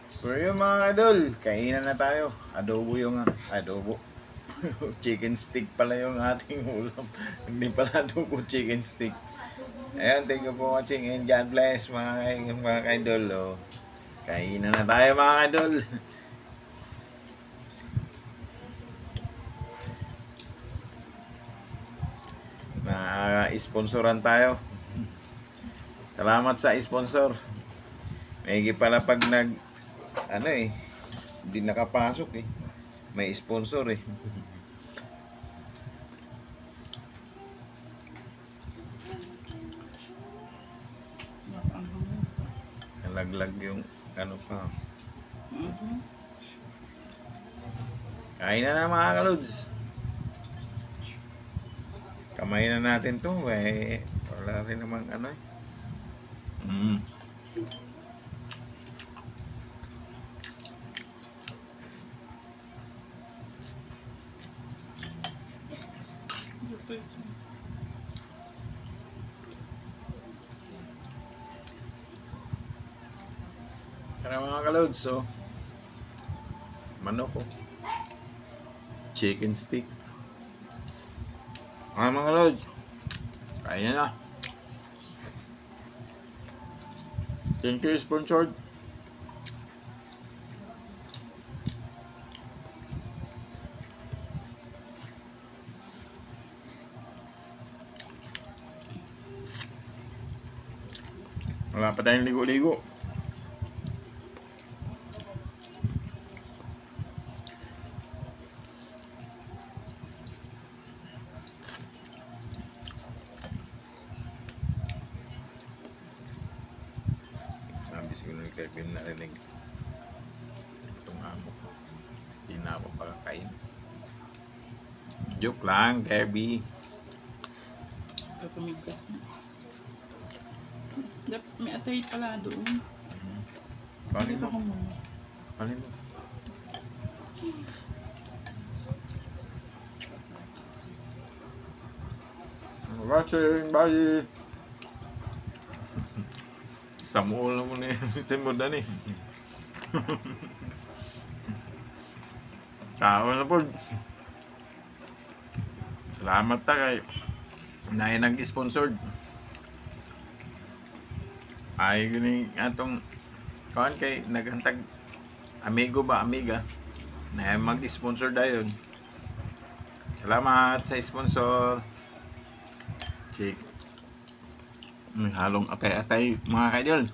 So yun mga idol, kainan na tayo. Adobo yung adobo. Chicken stick pala yung ating ulam. Hindi pala adobo, chicken stick. Ayan, thank you for watching and God bless mga idol. Oh. Kainan na tayo mga idol. Na-sponsoran tayo. Salamat sa sponsor. May pala pag hindi nakapasok eh. May sponsor eh. Nalaglag yung pa. Kain na mga kalods. Kamay na natin to. Wala rin namang eh. Kaya mga kalods, so manok ko. Chicken stick. Mga kalods, kaya na. Thank you, sponsored. Wala pa tayong ligo-ligo. Sabi siguro ni Kevin narinig itong amo ko. Hindi na ako pakakain. Joke lang, Kirby. Pagpamigkas na. May atay pala doon. Panin Dito mo. ko muna. Panin mo. Watching, bye! Samuol mo na yung simudan eh. Tao na po. Salamat ta kay na nag-sponsored. Ay gini atong kawan kay naghantag amigo ba amiga na mag-sponsor dayon. Salamat sa sponsor. Check. May halong atay-atay mga kaidol.